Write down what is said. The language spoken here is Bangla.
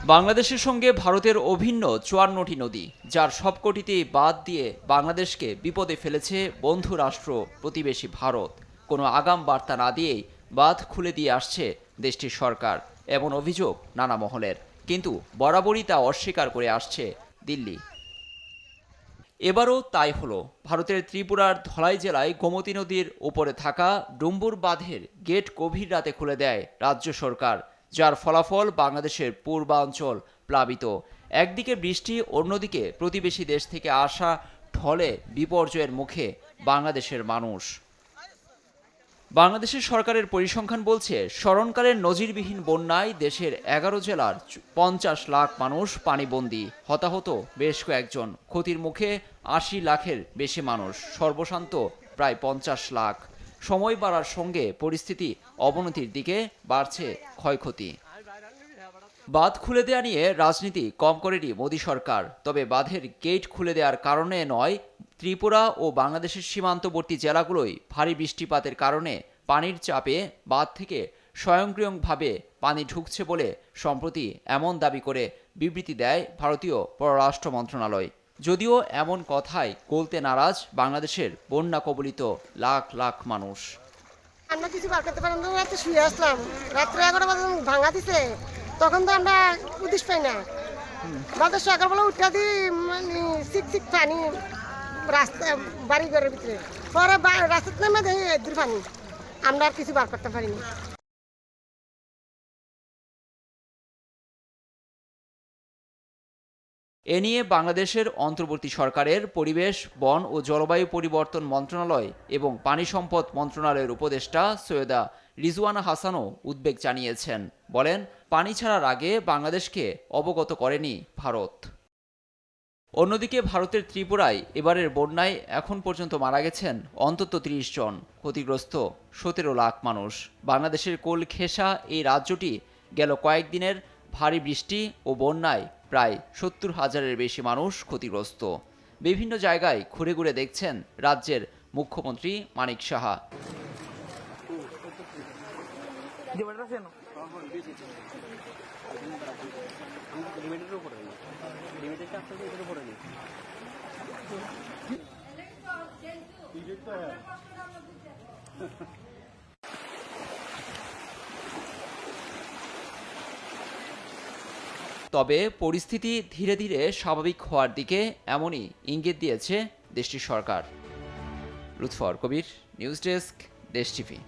বাংলাদেশের সঙ্গে ভারতের অভিন্ন ৫৪টি নদী, যার সবকটিতেই বাঁধ দিয়ে বাংলাদেশকে বিপদে ফেলেছে বন্ধু রাষ্ট্র প্রতিবেশী ভারত। কোনো আগাম বার্তা না দিয়েই বাঁধ খুলে দিয়ে আসছে দেশটির সরকার, এমন অভিযোগ নানা মহলের। কিন্তু বরাবরই তা অস্বীকার করে আসছে দিল্লি। এবারও তাই হলো। ভারতের ত্রিপুরার ধলাই জেলায় গোমতী নদীর উপরে থাকা ডুম্বুর বাঁধের গেট গভীর রাতে খুলে দেয় রাজ্য সরকার, যার ফলাফল বাংলাদেশের পূর্বাঞ্চল প্লাবিত। একদিকে বৃষ্টি, অন্যদিকে প্রতিবেশী দেশ থেকে আসা ঢলে বিপর্যয়ের মুখে বাংলাদেশের মানুষ। বাংলাদেশের সরকারের পরিসংখ্যান বলছে, স্মরণকালের নজিরবিহীন বন্যায় দেশের ১১ জেলার ৫০ লাখ মানুষ পানিবন্দী, হতাহত বেশ কয়েকজন, ক্ষতির মুখে ৮০ লাখের বেশি মানুষ, সর্বশান্ত প্রায় ৫০ লাখ। সময় বাড়ার সঙ্গে পরিস্থিতি অবনতির দিকে বাড়ছে ক্ষয়ক্ষতি। বাঁধ খুলে দেয়া নিয়ে রাজনীতি কম করেনি মোদী সরকার। তবে বাঁধের গেট খুলে দেওয়ার কারণে নয়, ত্রিপুরা ও বাংলাদেশের সীমান্তবর্তী জেলাগুলোয় ভারী বৃষ্টিপাতের কারণে পানির চাপে বাঁধ থেকে স্বয়ংক্রিয়ভাবে পানি ঢুকছে বলে সম্প্রতি এমন দাবি করে বিবৃতি দেয় ভারতীয় পররাষ্ট্র মন্ত্রণালয়। যদিও এমন কথায় গলতে নারাজ বাংলাদেশের বন্যা কবলিত লাখ লাখ মানুষ। আমরা কিছু বার করতে পারি না, রাতে শুয়ে আসলাম, রাত্রে 11 বাজে ভাঙা দিছে, তখন তো আমরা উদিস পাই না। বাজার সকালবেলা উঠা দিই, মানে চিক পানি রাস্তা বাড়ি ঘরের ভিতরে, পরে রাস্তাতে নামে দেখি দূর পানি, আমরা আর কিছু বার করতে পারিনি। এ নিয়ে বাংলাদেশের অন্তর্বর্তী সরকারের পরিবেশ, বন ও জলবায়ু পরিবর্তন মন্ত্রণালয় এবং পানি সম্পদ মন্ত্রণালয়ের উপদেষ্টা সৈয়দা রিজওয়ানা হাসানও উদ্বেগ জানিয়েছেন। বলেন, পানি ছাড়ার আগে বাংলাদেশকে অবগত করেনি ভারত। অন্যদিকে ভারতের ত্রিপুরায় এবারের বন্যায় এখন পর্যন্ত মারা গেছেন অন্তত ৩০ জন, ক্ষতিগ্রস্ত ১৭ লাখ মানুষ। বাংলাদেশের কোল ঘেঁষা এই রাজ্যটি গেল কয়েকদিনের ভারী বৃষ্টি ও বন্যায় প্রায় ৭০,০০০-এর বেশি মানুষ ক্ষতিগ্রস্ত। বিভিন্ন জায়গায় ঘুরে ঘুরে দেখছেন রাজ্যের মুখ্যমন্ত্রী মানিক সাহা। তবে পরিস্থিতি ধীরে ধীরে স্বাভাবিক হওয়ার দিকে এমনই ইঙ্গিত দিয়েছে দেশটির সরকার। লুৎফর কবির, নিউজ ডেস্ক, দেশ টিভি।